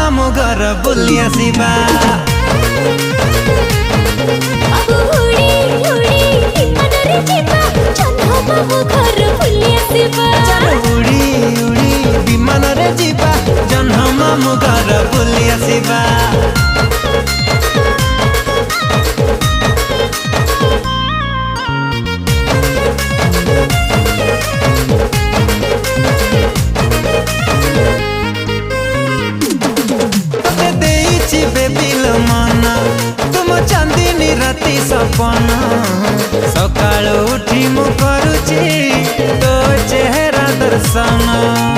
मामू घर बुली आसिबा। उड़ी उड़ी विमान रे जीवा जन्ह मामू घर बुली आसिबा। तुम चांदनी राति सपना सकाळ उठी मु करुची तो चेहरा दर्शन।